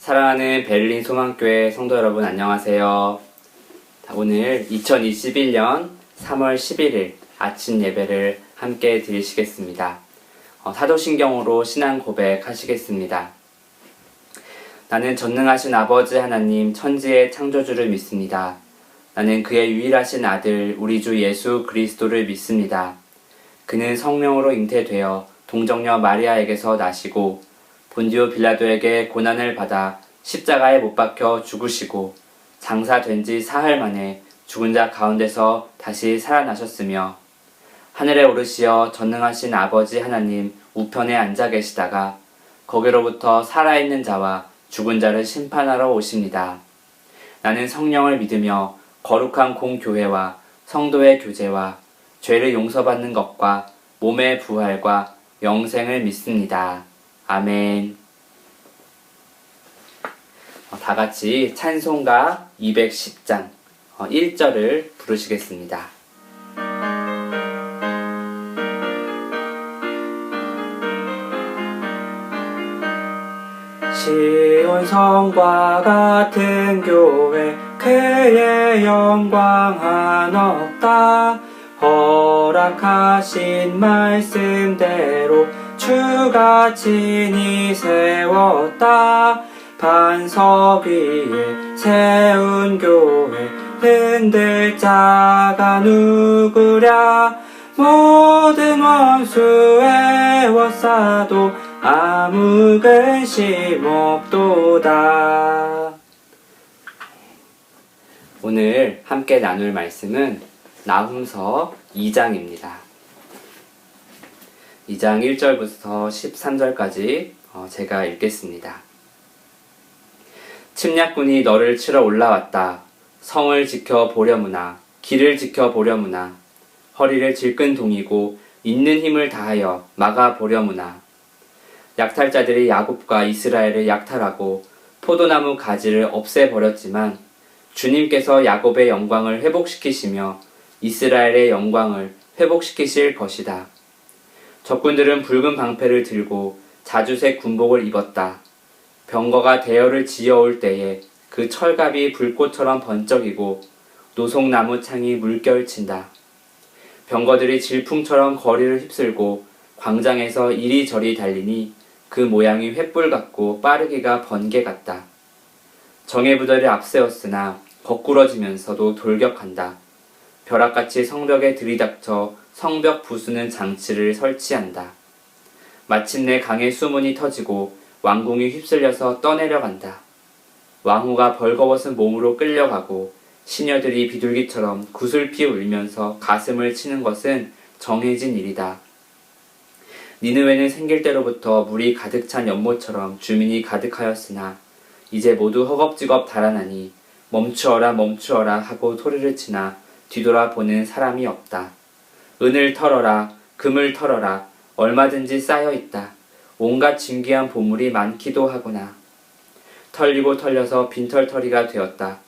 사랑하는 베를린 소망교회 성도 여러분 안녕하세요. 오늘 2021년 3월 11일 아침 예배를 함께 드리시겠습니다. 사도신경으로 신앙 고백하시겠습니다. 나는 전능하신 아버지 하나님 천지의 창조주를 믿습니다. 나는 그의 유일하신 아들 우리 주 예수 그리스도를 믿습니다. 그는 성령으로 잉태되어 동정녀 마리아에게서 나시고 본디오 빌라도에게 고난을 받아 십자가에 못 박혀 죽으시고 장사된 지 사흘 만에 죽은 자 가운데서 다시 살아나셨으며 하늘에 오르시어 전능하신 아버지 하나님 우편에 앉아 계시다가 거기로부터 살아있는 자와 죽은 자를 심판하러 오십니다. 나는 성령을 믿으며 거룩한 공교회와 성도의 교제와 죄를 용서받는 것과 몸의 부활과 영생을 믿습니다. 아멘. 다 같이 찬송가 210장 1절을 부르시겠습니다. 시온 성과 같은 교회 그의 영광 한없다. 허락하신 말씀대로 주가 친히 세웠다. 반석 위에 세운 교회 흔들 자가 누구랴. 모든 원수 애워싸도 아무 근심 없도다. 오늘 함께 나눌 말씀은 나훔서 2장입니다. 2장 1절부터 13절까지 제가 읽겠습니다. 침략군이 너를 치러 올라왔다. 성을 지켜보려무나 길을 지켜보려무나 허리를 질끈 동이고 있는 힘을 다하여 막아보려무나 약탈자들이 야곱과 이스라엘을 약탈하고 포도나무 가지를 없애버렸지만 주님께서 야곱의 영광을 회복시키시며 이스라엘의 영광을 회복시키실 것이다. 적군들은 붉은 방패를 들고 자주색 군복을 입었다. 병거가 대열을 지어올 때에 그 철갑이 불꽃처럼 번쩍이고 노송나무 창이 물결친다. 병거들이 질풍처럼 거리를 휩쓸고 광장에서 이리저리 달리니 그 모양이 횃불 같고 빠르기가 번개 같다. 정예부대를 앞세웠으나 거꾸러지면서도 돌격한다. 벼락같이 성벽에 들이닥쳐 성벽 부수는 장치를 설치한다. 마침내 강의 수문이 터지고 왕궁이 휩쓸려서 떠내려간다. 왕후가 벌거벗은 몸으로 끌려가고 시녀들이 비둘기처럼 구슬피 울면서 가슴을 치는 것은 정해진 일이다. 니느웨는 생길 때로부터 물이 가득 찬 연못처럼 주민이 가득하였으나 이제 모두 허겁지겁 달아나니 멈추어라 멈추어라 하고 소리를 치나 뒤돌아보는 사람이 없다. 은을 털어라 금을 털어라 얼마든지 쌓여있다. 온갖 진귀한 보물이 많기도 하구나. 털리고 털려서 빈털터리가 되었다.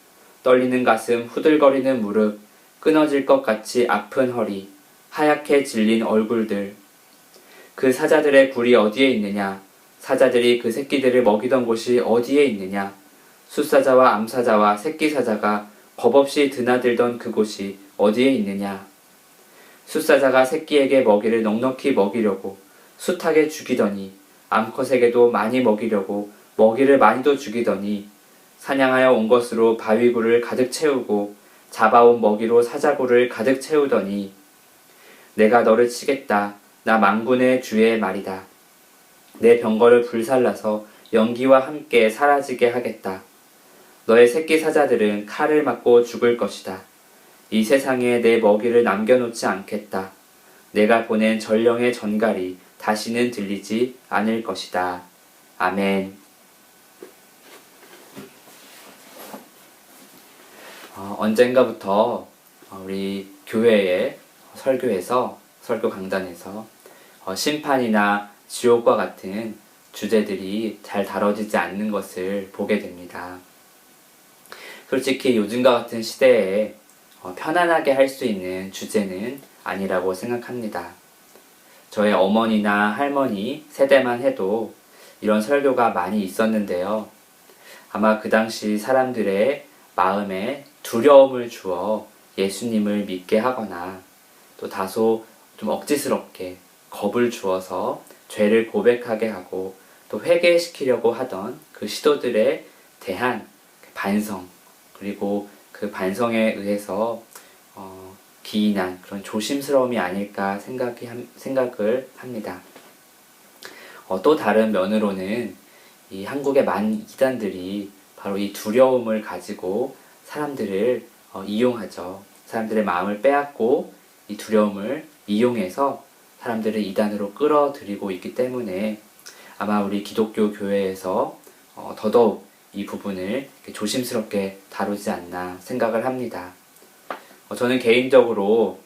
떨리는 가슴, 후들거리는 무릎, 끊어질 것 같이 아픈 허리, 하얗게 질린 얼굴들. 그 사자들의 굴이 어디에 있느냐? 사자들이 그 새끼들을 먹이던 곳이 어디에 있느냐? 숫사자와 암사자와 새끼사자가 겁없이 드나들던 그곳이 어디에 있느냐? 숫사자가 새끼에게 먹이를 넉넉히 먹이려고 숱하게 죽이더니 암컷에게도 많이 먹이려고 먹이를 많이도 죽이더니 사냥하여 온 것으로 바위굴을 가득 채우고 잡아온 먹이로 사자굴을 가득 채우더니 내가 너를 치겠다. 나 만군의 주의 말이다. 내 병거를 불살라서 연기와 함께 사라지게 하겠다. 너의 새끼 사자들은 칼을 맞고 죽을 것이다. 이 세상에 내 먹이를 남겨놓지 않겠다. 내가 보낸 전령의 전갈이 다시는 들리지 않을 것이다. 아멘. 언젠가부터 우리 교회의 설교 강단에서 심판이나 지옥과 같은 주제들이 잘 다뤄지지 않는 것을 보게 됩니다. 솔직히 요즘과 같은 시대에 편안하게 할 수 있는 주제는 아니라고 생각합니다. 저의 어머니나 할머니 세대만 해도 이런 설교가 많이 있었는데요. 아마 그 당시 사람들의 마음에 두려움을 주어 예수님을 믿게 하거나 또 다소 좀 억지스럽게 겁을 주어서 죄를 고백하게 하고 또 회개시키려고 하던 그 시도들에 대한 반성, 그리고 그 반성에 의해서 기인한 그런 조심스러움이 아닐까 생각을 합니다. 또 다른 면으로는 이 한국의 많은 이단들이 바로 이 두려움을 가지고 사람들을 이용하죠. 사람들의 마음을 빼앗고 이 두려움을 이용해서 사람들을 이단으로 끌어들이고 있기 때문에 아마 우리 기독교 교회에서 더더욱 이 부분을 조심스럽게 다루지 않나 생각을 합니다. 저는 개인적으로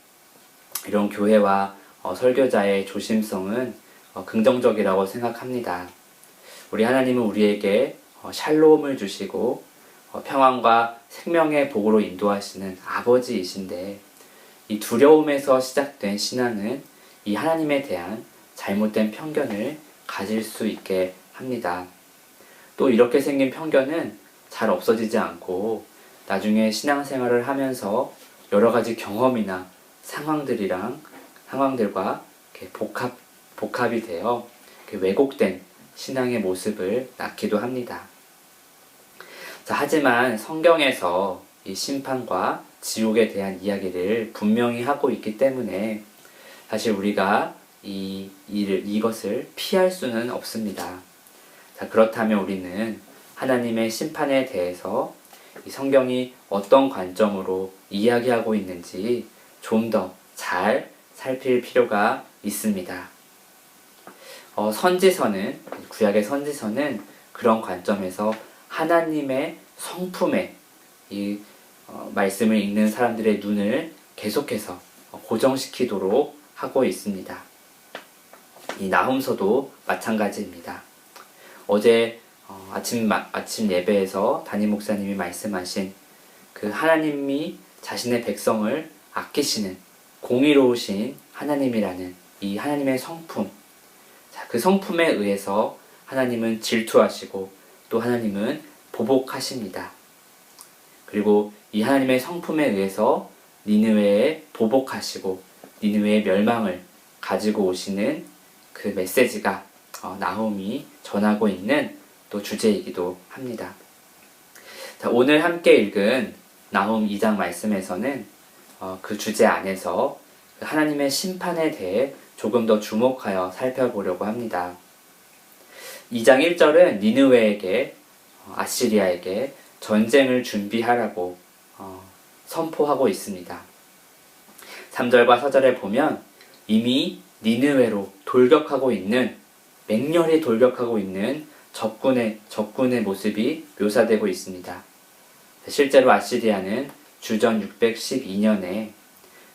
이런 교회와 설교자의 조심성은 긍정적이라고 생각합니다. 우리 하나님은 우리에게 샬롬을 주시고 평안과 생명의 복으로 인도하시는 아버지이신데 이 두려움에서 시작된 신앙은 이 하나님에 대한 잘못된 편견을 가질 수 있게 합니다. 또 이렇게 생긴 편견은 잘 없어지지 않고 나중에 신앙생활을 하면서 여러 가지 경험이나 상황들과 이렇게 복합이 되어 이렇게 왜곡된 신앙의 모습을 낳기도 합니다. 자, 하지만 성경에서 이 심판과 지옥에 대한 이야기를 분명히 하고 있기 때문에 사실 우리가 이것을 피할 수는 없습니다. 자, 그렇다면 우리는 하나님의 심판에 대해서 이 성경이 어떤 관점으로 이야기하고 있는지 좀 더 잘 살필 필요가 있습니다. 구약의 선지서는 그런 관점에서 하나님의 성품에 이 말씀을 읽는 사람들의 눈을 계속해서 고정시키도록 하고 있습니다. 이 나훔서도 마찬가지입니다. 어제 아침 예배에서 담임 목사님이 말씀하신 그 하나님이 자신의 백성을 아끼시는 공의로우신 하나님이라는 이 하나님의 성품, 그 성품에 의해서 하나님은 질투하시고 또 하나님은 보복하십니다. 그리고 이 하나님의 성품에 의해서 니느웨에 보복하시고 니느웨의 멸망을 가지고 오시는 그 메시지가 나훔이 전하고 있는 또 주제이기도 합니다. 자, 오늘 함께 읽은 나훔 2장 말씀에서는 그 주제 안에서 하나님의 심판에 대해 조금 더 주목하여 살펴보려고 합니다. 2장 1절은 니느웨에게 아시리아에게 전쟁을 준비하라고 선포하고 있습니다. 3절과 4절에 보면 이미 니느웨로 맹렬히 돌격하고 있는 적군의 모습이 묘사되고 있습니다. 실제로 아시리아는 주전 612년에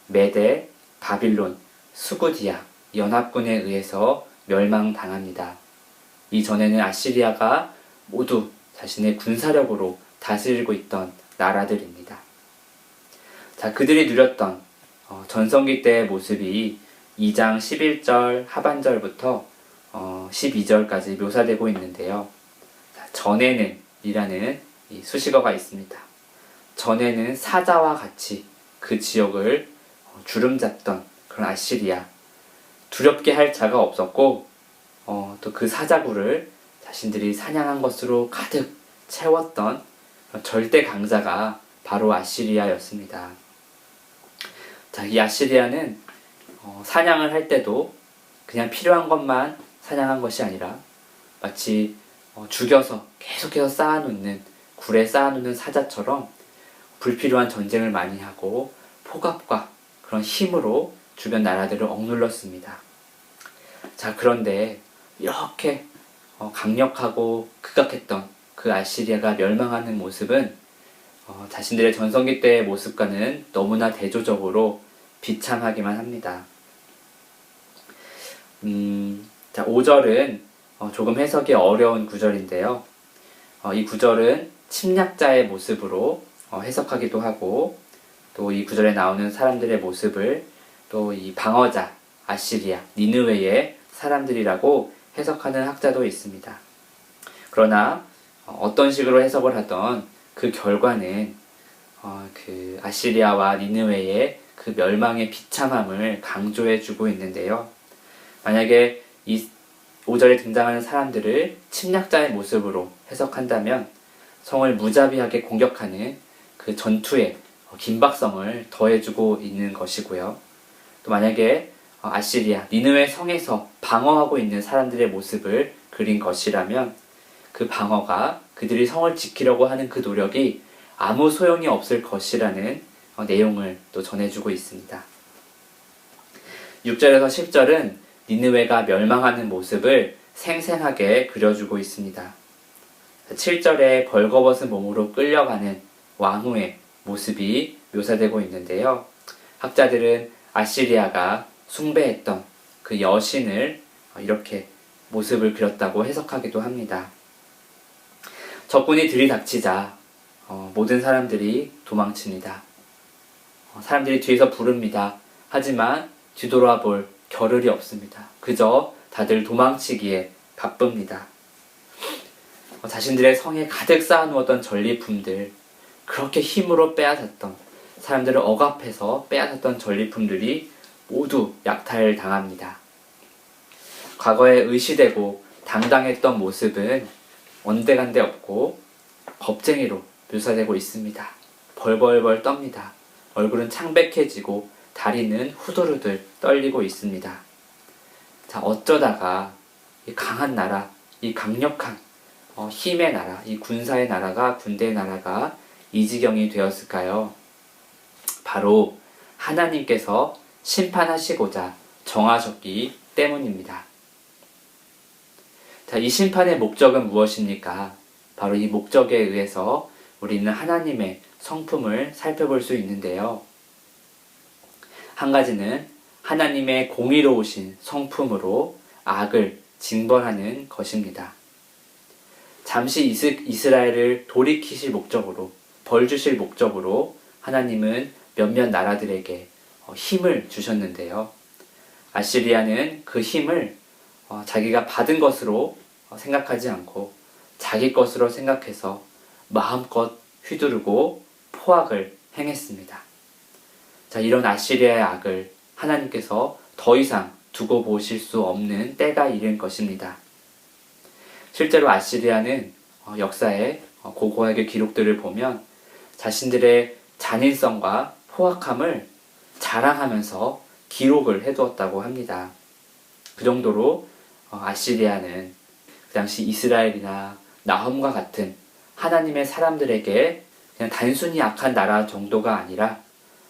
메대, 바빌론, 수구디아 연합군에 의해서 멸망당합니다. 이전에는 아시리아가 모두 자신의 군사력으로 다스리고 있던 나라들입니다. 자, 그들이 누렸던 전성기 때의 모습이 2장 11절 하반절부터 12절까지 묘사되고 있는데요. 자, 전에는 이라는 이 수식어가 있습니다. 전에는 사자와 같이 그 지역을 주름잡던 그런 아시리아, 두렵게 할 자가 없었고 또 그 사자굴을 자신들이 사냥한 것으로 가득 채웠던 절대 강자가 바로 아시리아였습니다. 자, 이 아시리아는 사냥을 할 때도 그냥 필요한 것만 사냥한 것이 아니라 마치 죽여서 계속해서 굴에 쌓아놓는 사자처럼 불필요한 전쟁을 많이 하고 폭압과 그런 힘으로 주변 나라들을 억눌렀습니다. 자, 그런데 이렇게 강력하고 극악했던 그 아시리아가 멸망하는 모습은 자신들의 전성기 때의 모습과는 너무나 대조적으로 비참하기만 합니다. 자, 5절은 조금 해석이 어려운 구절인데요. 이 구절은 침략자의 모습으로 해석하기도 하고 또 이 구절에 나오는 사람들의 모습을 또 이 방어자 아시리아, 니느웨의 사람들이라고 해석하는 학자도 있습니다. 그러나 어떤 식으로 해석을 하던 그 결과는 그 아시리아와 니느웨의 그 멸망의 비참함을 강조해주고 있는데요. 만약에 이 5절에 등장하는 사람들을 침략자의 모습으로 해석한다면 성을 무자비하게 공격하는 그 전투의 긴박성을 더해주고 있는 것이고요. 또 만약에 아시리아, 니느웨 성에서 방어하고 있는 사람들의 모습을 그린 것이라면 그 방어가 그들이 성을 지키려고 하는 그 노력이 아무 소용이 없을 것이라는 내용을 또 전해주고 있습니다. 6절에서 10절은 니느웨가 멸망하는 모습을 생생하게 그려주고 있습니다. 7절에 벌거벗은 몸으로 끌려가는 왕후의 모습이 묘사되고 있는데요. 학자들은 아시리아가 숭배했던 그 여신을 이렇게 모습을 그렸다고 해석하기도 합니다. 적군이 들이닥치자 모든 사람들이 도망칩니다. 사람들이 뒤에서 부릅니다. 하지만 뒤돌아볼 겨를이 없습니다. 그저 다들 도망치기에 바쁩니다. 자신들의 성에 가득 쌓아놓았던 전리품들, 그렇게 힘으로 빼앗았던, 사람들을 억압해서 빼앗았던 전리품들이 모두 약탈당합니다. 과거에 의시되고 당당했던 모습은 온데간데 없고 겁쟁이로 묘사되고 있습니다. 벌벌벌 떱니다. 얼굴은 창백해지고 다리는 후들후들 떨리고 있습니다. 자, 어쩌다가 이 강한 나라, 이 강력한 힘의 나라, 이 군사의 나라가, 군대의 나라가 이 지경이 되었을까요? 바로 하나님께서 심판하시고자 정하셨기 때문입니다. 자, 이 심판의 목적은 무엇입니까? 바로 이 목적에 의해서 우리는 하나님의 성품을 살펴볼 수 있는데요. 한 가지는 하나님의 공의로우신 성품으로 악을 징벌하는 것입니다. 잠시 이스라엘을 돌이키실 목적으로, 벌 주실 목적으로 하나님은 몇몇 나라들에게 힘을 주셨는데요. 아시리아는 그 힘을 자기가 받은 것으로 생각하지 않고 자기 것으로 생각해서 마음껏 휘두르고 포악을 행했습니다. 자, 이런 아시리아의 악을 하나님께서 더 이상 두고 보실 수 없는 때가 이른 것입니다. 실제로 아시리아는 역사의 고고하게 기록들을 보면 자신들의 잔인성과 포악함을 자랑하면서 기록을 해두었다고 합니다. 그 정도로 아시리아는 그 당시 이스라엘이나 나홈과 같은 하나님의 사람들에게 그냥 단순히 악한 나라 정도가 아니라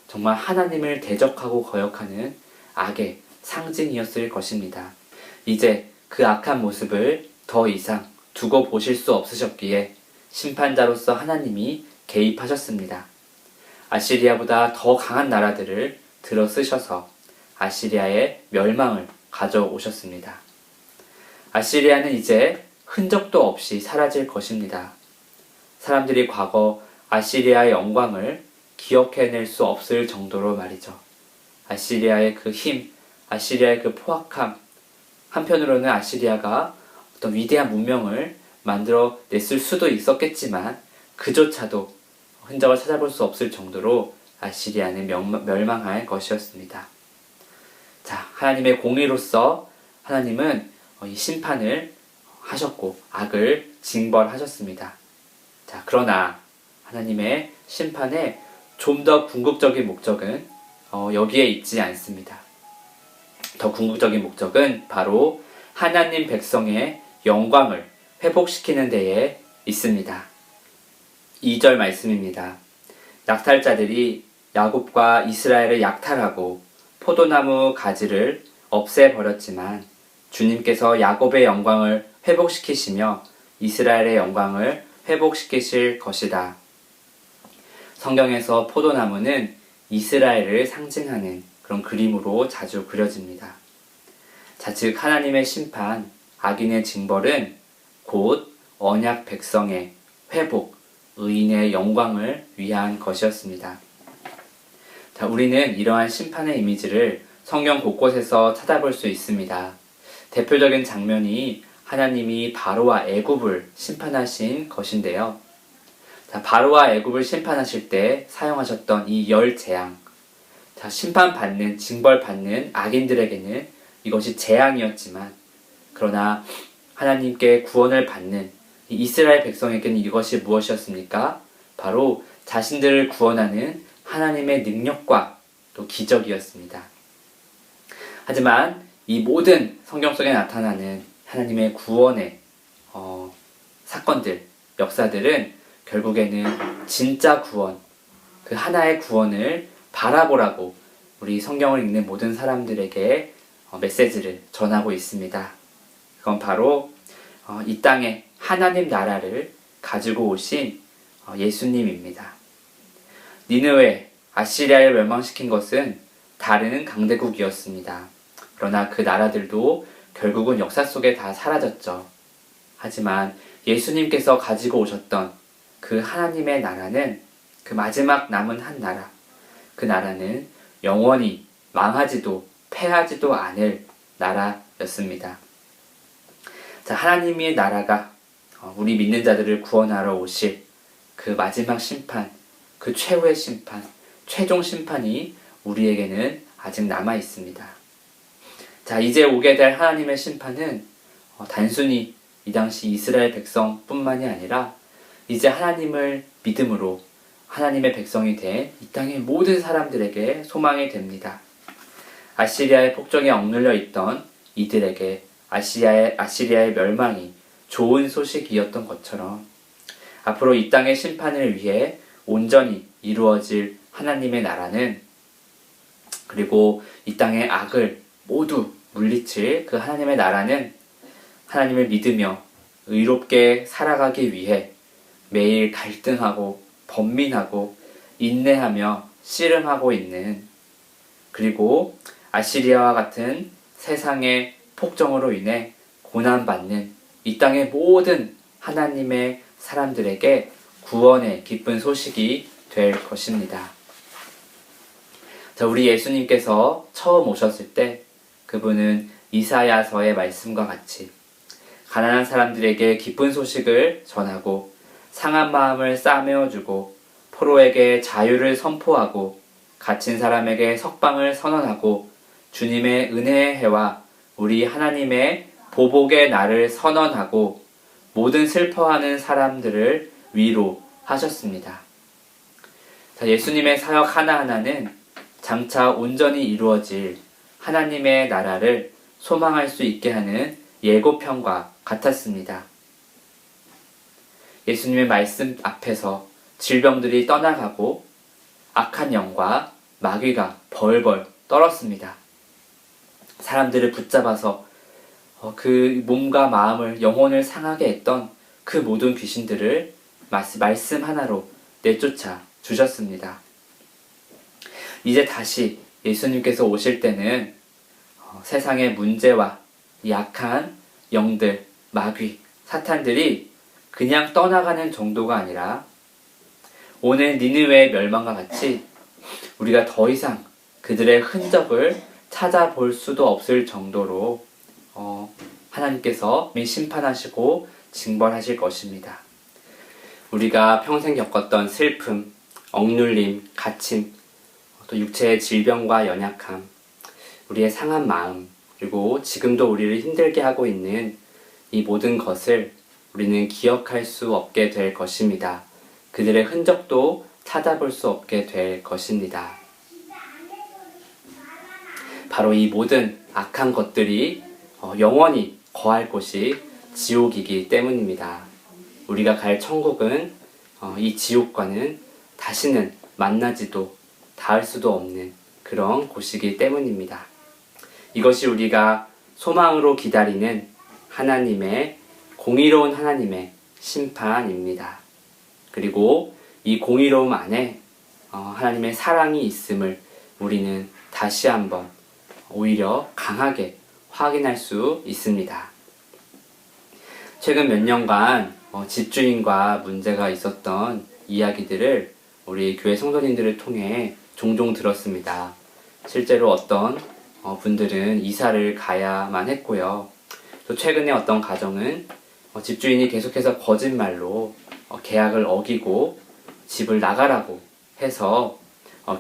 정말 하나님을 대적하고 거역하는 악의 상징이었을 것입니다. 이제 그 악한 모습을 더 이상 두고 보실 수 없으셨기에 심판자로서 하나님이 개입하셨습니다. 아시리아보다 더 강한 나라들을 들어 쓰셔서 아시리아의 멸망을 가져오셨습니다. 아시리아는 이제 흔적도 없이 사라질 것입니다. 사람들이 과거 아시리아의 영광을 기억해낼 수 없을 정도로 말이죠. 아시리아의 그 힘, 아시리아의 그 포악함, 한편으로는 아시리아가 어떤 위대한 문명을 만들어 냈을 수도 있었겠지만 그조차도 흔적을 찾아볼 수 없을 정도로 아시리아는 멸망할 것이었습니다. 자, 하나님의 공의로서 하나님은 이 심판을 하셨고 악을 징벌하셨습니다. 자, 그러나 하나님의 심판의 좀 더 궁극적인 목적은 여기에 있지 않습니다. 더 궁극적인 목적은 바로 하나님 백성의 영광을 회복시키는 데에 있습니다. 2절 말씀입니다. 약탈자들이 야곱과 이스라엘을 약탈하고 포도나무 가지를 없애버렸지만 주님께서 야곱의 영광을 회복시키시며 이스라엘의 영광을 회복시키실 것이다. 성경에서 포도나무는 이스라엘을 상징하는 그런 그림으로 자주 그려집니다. 자, 즉 하나님의 심판, 악인의 징벌은 곧 언약 백성의 회복, 의인의 영광을 위한 것이었습니다. 자, 우리는 이러한 심판의 이미지를 성경 곳곳에서 찾아볼 수 있습니다. 대표적인 장면이 하나님이 바로와 애굽을 심판하신 것인데요. 자, 바로와 애굽을 심판하실 때 사용하셨던 이 10재앙. 자, 심판받는, 징벌받는 악인들에게는 이것이 재앙이었지만, 그러나 하나님께 구원을 받는 이 이스라엘 백성에게는 이것이 무엇이었습니까? 바로 자신들을 구원하는 하나님의 능력과 또 기적이었습니다. 하지만 이 모든 성경 속에 나타나는 하나님의 구원의 사건들, 역사들은 결국에는 진짜 구원, 그 하나의 구원을 바라보라고 우리 성경을 읽는 모든 사람들에게 메시지를 전하고 있습니다. 그건 바로 이 땅에 하나님 나라를 가지고 오신 예수님입니다. 니느웨, 아시리아를 멸망시킨 것은 다른 강대국이었습니다. 그러나 그 나라들도 결국은 역사 속에 다 사라졌죠. 하지만 예수님께서 가지고 오셨던 그 하나님의 나라는 그 마지막 남은 한 나라, 그 나라는 영원히 망하지도 패하지도 않을 나라였습니다. 자, 하나님의 나라가 우리 믿는 자들을 구원하러 오실 그 마지막 심판, 그 최후의 심판, 최종 심판이 우리에게는 아직 남아 있습니다. 자, 이제 오게 될 하나님의 심판은 단순히 이 당시 이스라엘 백성뿐만이 아니라 이제 하나님을 믿음으로 하나님의 백성이 된 이 땅의 모든 사람들에게 소망이 됩니다. 아시리아의 폭정에 억눌려 있던 이들에게 아시리아의 멸망이 좋은 소식이었던 것처럼 앞으로 이 땅의 심판을 위해 온전히 이루어질 하나님의 나라는, 그리고 이 땅의 악을 모두 물리칠 그 하나님의 나라는 하나님을 믿으며 의롭게 살아가기 위해 매일 갈등하고 번민하고 인내하며 씨름하고 있는, 그리고 아시리아와 같은 세상의 폭정으로 인해 고난받는 이 땅의 모든 하나님의 사람들에게 구원의 기쁜 소식이 될 것입니다. 자, 우리 예수님께서 처음 오셨을 때 그분은 이사야서의 말씀과 같이 가난한 사람들에게 기쁜 소식을 전하고 상한 마음을 싸매어주고 포로에게 자유를 선포하고 갇힌 사람에게 석방을 선언하고 주님의 은혜의 해와 우리 하나님의 보복의 날을 선언하고 모든 슬퍼하는 사람들을 위로하셨습니다. 자, 예수님의 사역 하나하나는 장차 온전히 이루어질 하나님의 나라를 소망할 수 있게 하는 예고편과 같았습니다. 예수님의 말씀 앞에서 질병들이 떠나가고 악한 영과 마귀가 벌벌 떨었습니다. 사람들을 붙잡아서 그 몸과 마음을, 영혼을 상하게 했던 그 모든 귀신들을 말씀 하나로 내쫓아 주셨습니다. 이제 다시 예수님께서 오실 때는 세상의 문제와 약한 영들, 마귀, 사탄들이 그냥 떠나가는 정도가 아니라 오늘 니느웨의 멸망과 같이 우리가 더 이상 그들의 흔적을 찾아볼 수도 없을 정도로 하나님께서 심판하시고 징벌하실 것입니다. 우리가 평생 겪었던 슬픔, 억눌림, 갇힘, 또 육체의 질병과 연약함, 우리의 상한 마음, 그리고 지금도 우리를 힘들게 하고 있는 이 모든 것을 우리는 기억할 수 없게 될 것입니다. 그들의 흔적도 찾아볼 수 없게 될 것입니다. 바로 이 모든 악한 것들이 영원히 거할 곳이 지옥이기 때문입니다. 우리가 갈 천국은 이 지옥과는 다시는 만나지도 닿을 수도 없는 그런 곳이기 때문입니다. 이것이 우리가 소망으로 기다리는 공의로운 하나님의 심판입니다. 그리고 이 공의로움 안에 하나님의 사랑이 있음을 우리는 다시 한번 오히려 강하게 확인할 수 있습니다. 최근 몇 년간 집주인과 문제가 있었던 이야기들을 우리 교회 성도님들을 통해 종종 들었습니다. 실제로 어떤 분들은 이사를 가야만 했고요. 또 최근에 어떤 가정은 집주인이 계속해서 거짓말로 계약을 어기고 집을 나가라고 해서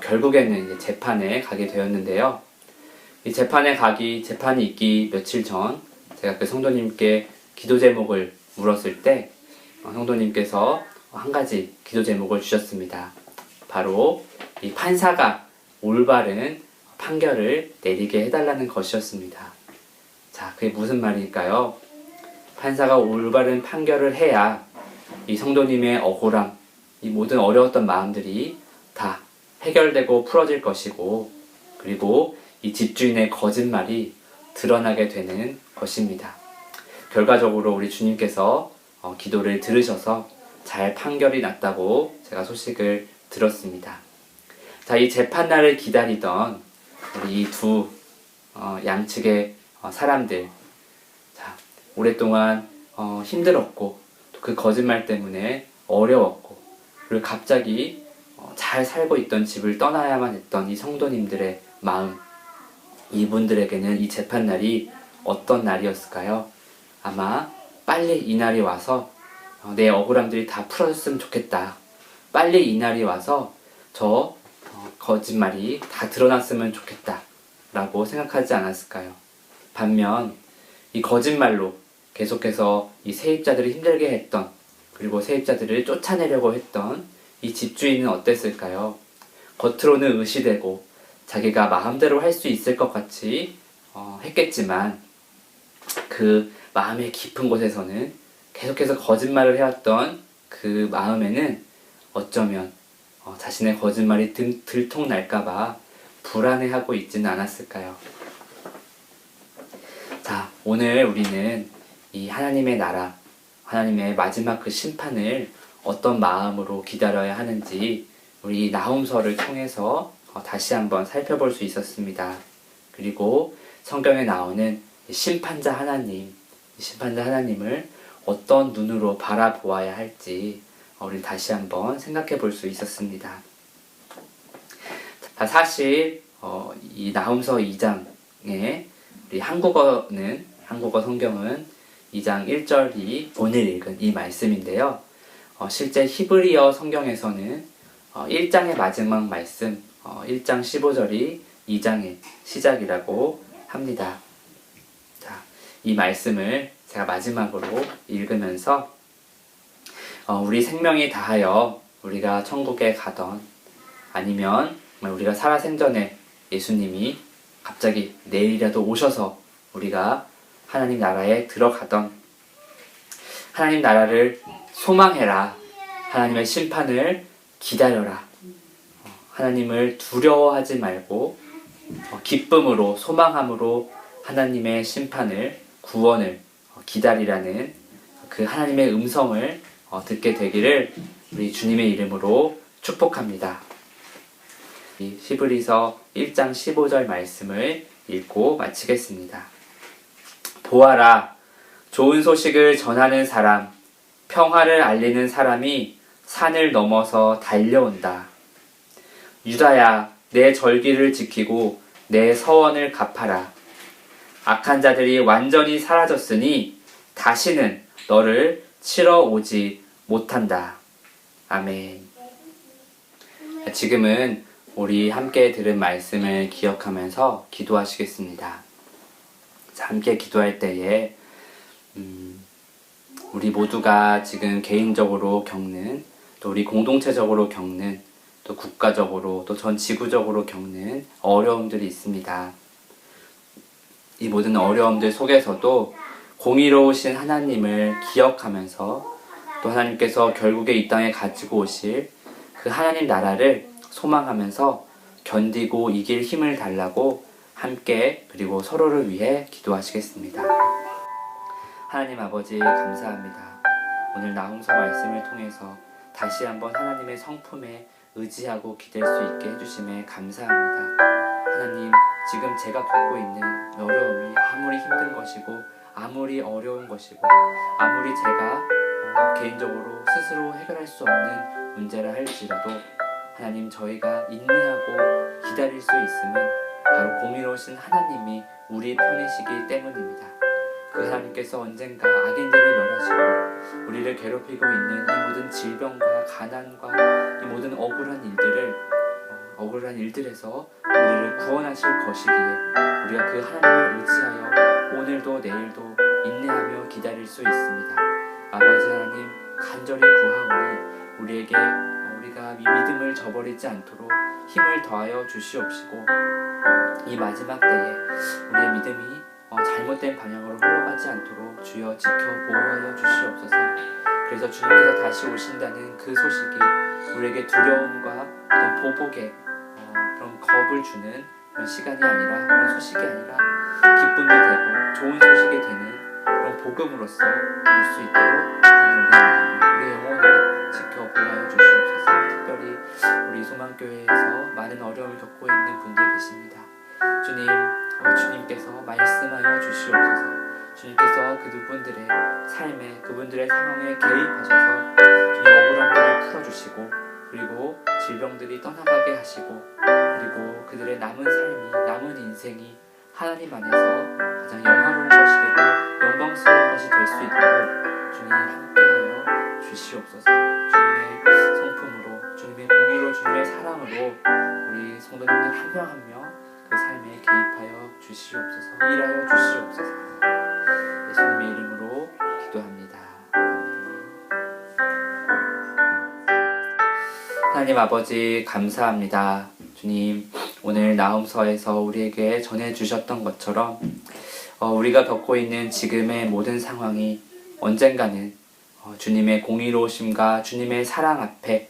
결국에는 이제 재판에 가게 되었는데요. 이 재판이 있기 며칠 전 제가 그 성도님께 기도 제목을 물었을 때 성도님께서 한 가지 기도 제목을 주셨습니다. 바로 이 판사가 올바른 판결을 내리게 해달라는 것이었습니다. 자, 그게 무슨 말일까요? 판사가 올바른 판결을 해야 이 성도님의 억울함, 이 모든 어려웠던 마음들이 다 해결되고 풀어질 것이고, 그리고 이 집주인의 거짓말이 드러나게 되는 것입니다. 결과적으로 우리 주님께서 기도를 들으셔서 잘 판결이 났다고 제가 소식을 들었습니다. 자, 이 재판날을 기다리던 우리 이 두 양측의 사람들, 자, 오랫동안 힘들었고 또 그 거짓말 때문에 어려웠고 그리고 갑자기 잘 살고 있던 집을 떠나야만 했던 이 성도님들의 마음, 이분들에게는 이 재판날이 어떤 날이었을까요? 아마 빨리 이 날이 와서 내 억울함들이 다 풀어졌으면 좋겠다. 빨리 이 날이 와서 저 거짓말이 다 드러났으면 좋겠다 라고 생각하지 않았을까요? 반면 이 거짓말로 계속해서 이 세입자들을 힘들게 했던, 그리고 세입자들을 쫓아내려고 했던 이 집주인은 어땠을까요? 겉으로는 의시되고 자기가 마음대로 할 수 있을 것 같이 했겠지만 그 마음의 깊은 곳에서는 계속해서 거짓말을 해왔던 그 마음에는 어쩌면 자신의 거짓말이 들통날까봐 불안해하고 있지는 않았을까요? 자, 오늘 우리는 이 하나님의 나라, 하나님의 마지막 그 심판을 어떤 마음으로 기다려야 하는지 우리 나훔서를 통해서 다시 한번 살펴볼 수 있었습니다. 그리고 성경에 나오는 심판자 하나님을 어떤 눈으로 바라보아야 할지 우리 다시 한번 생각해 볼 수 있었습니다. 사실 이 나훔서 2장에 우리 한국어 성경은 2장 1절이 오늘 읽은 이 말씀인데요. 실제 히브리어 성경에서는 1장의 마지막 말씀 1장 15절이 2장의 시작이라고 합니다. 자, 이 말씀을 제가 마지막으로 읽으면서 우리 생명이 다하여 우리가 천국에 가던, 아니면 우리가 살아생전에 예수님이 갑자기 내일이라도 오셔서 우리가 하나님 나라에 들어가던, 하나님 나라를 소망해라, 하나님의 심판을 기다려라, 하나님을 두려워하지 말고 기쁨으로, 소망함으로 하나님의 심판을, 구원을 기다리라는 그 하나님의 음성을 듣게 되기를 우리 주님의 이름으로 축복합니다. 이 히브리서 1장 15절 말씀을 읽고 마치겠습니다. 보아라, 좋은 소식을 전하는 사람, 평화를 알리는 사람이 산을 넘어서 달려온다. 유다야, 내 절기를 지키고 내 서원을 갚아라. 악한 자들이 완전히 사라졌으니 다시는 너를 치러 오지 못한다. 아멘. 지금은 우리 함께 들은 말씀을 기억하면서 기도하시겠습니다. 자, 함께 기도할 때에 우리 모두가 지금 개인적으로 겪는, 또 우리 공동체적으로 겪는, 또 국가적으로, 또 전 지구적으로 겪는 어려움들이 있습니다. 이 모든 어려움들 속에서도 공의로우신 하나님을 기억하면서, 또 하나님께서 결국에 이 땅에 가지고 오실 그 하나님 나라를 소망하면서 견디고 이길 힘을 달라고 함께, 그리고 서로를 위해 기도하시겠습니다. 하나님 아버지, 감사합니다. 오늘 나훔서 말씀을 통해서 다시 한번 하나님의 성품에 의지하고 기댈 수 있게 해주심에 감사합니다. 하나님, 지금 제가 겪고 있는 어려움이 아무리 힘든 것이고 아무리 어려운 것이고 아무리 제가 개인적으로 스스로 해결할 수 없는 문제라 할지라도 하나님, 저희가 인내하고 기다릴 수 있음은 바로 공의로우신 하나님이 우리 편이시기 때문입니다. 그 하나님께서 언젠가 악인들을 멸하시고 우리를 괴롭히고 있는 이 모든 질병과 가난과 이 모든 억울한 일들에서 우리를 구원하실 것이기에 우리가 그 하나님을 의지하여 오늘도 내일도 인내하며 기다릴 수 있습니다. 아버지 하나님, 간절히 구하오니 우리에게 우리가 이 믿음을 저버리지 않도록 힘을 더하여 주시옵시고, 이 마지막 때에 우리의 믿음이 잘못된 방향으로 흘러가지 않도록 주여 지켜 보호하여 주시옵소서. 그래서 주님께서 다시 오신다는 그 소식이 우리에게 두려움과 어떤 보복에 그런 겁을 주는 그런 시간이 아니라, 그런 소식이 아니라 기쁨이 되고 좋은 소식이 되는 그런 복음으로써 올 수 있도록 하나님 우리의 영혼을 지켜 보호하여 주시옵소서. 특별히 우리 소망교회에서 많은 어려움을 겪고 있는 분들 계십니다. 주님, 주님께서 말씀하여 주시옵소서. 주님께서 그 누군들의 삶에, 그분들의 상황에 개입하셔서 주님 억울함들을 풀어주시고, 그리고 질병들이 떠나가게 하시고, 그리고 그들의 남은 삶이, 남은 인생이 하나님 안에서 가장 영화로운 것이 되고 영광스러운 것이 될 수 있도록 주님 함께하여 주시옵소서. 주님의 성품으로, 주님의 공의로, 주님의 사랑으로 우리 성도님들 한 명 한 명 그 삶에 개입하여 주시옵소서. 일하여 주시옵소서. 예수님의 이름으로 기도합니다. 하나님 아버지, 감사합니다. 주님, 오늘 나음서에서 우리에게 전해주셨던 것처럼 우리가 겪고 있는 지금의 모든 상황이 언젠가는 주님의 공의로우심과 주님의 사랑 앞에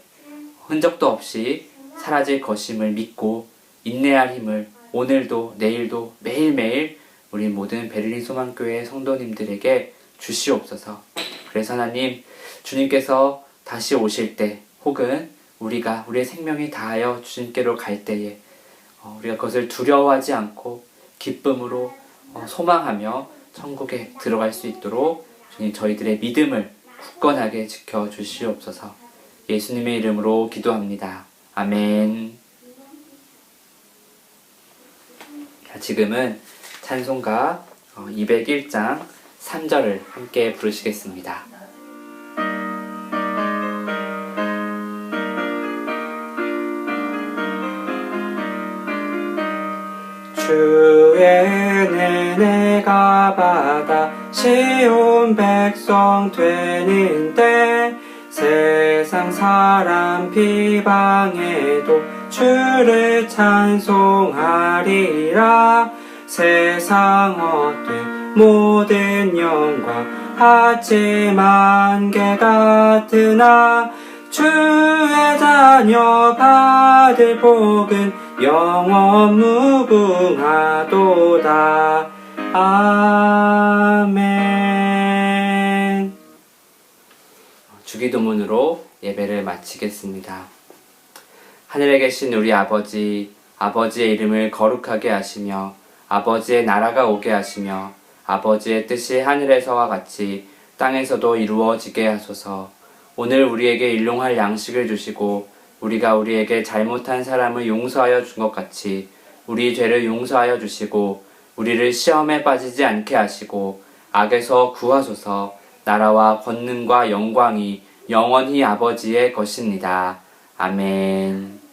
흔적도 없이 사라질 것임을 믿고 인내할 힘을 오늘도 내일도 매일매일 우리 모든 베를린 소망교회 성도님들에게 주시옵소서. 그래서 하나님, 주님께서 다시 오실 때, 혹은 우리가 우리의 생명이 다하여 주님께로 갈 때에 우리가 그것을 두려워하지 않고 기쁨으로 소망하며 천국에 들어갈 수 있도록 주님 저희들의 믿음을 굳건하게 지켜주시옵소서. 예수님의 이름으로 기도합니다. 아멘. 자, 지금은 찬송가 201장 3절을 함께 부르시겠습니다. 주의 은혜가 받아 쉬운 백성 되는데, 세상 사람 비방해도 주를 찬송하리라. 세상 얻은 모든 영광 하지만 개 같으나, 주의 자녀 받을 복은 영원 무궁하도다. 아멘. 주기도문으로 예배를 마치겠습니다. 하늘에 계신 우리 아버지, 아버지의 이름을 거룩하게 하시며 아버지의 나라가 오게 하시며 아버지의 뜻이 하늘에서와 같이 땅에서도 이루어지게 하소서. 오늘 우리에게 일용할 양식을 주시고 우리가 우리에게 잘못한 사람을 용서하여 준 것 같이 우리 죄를 용서하여 주시고 우리를 시험에 빠지지 않게 하시고 악에서 구하소서. 나라와 권능과 영광이 영원히 아버지의 것입니다. 아멘.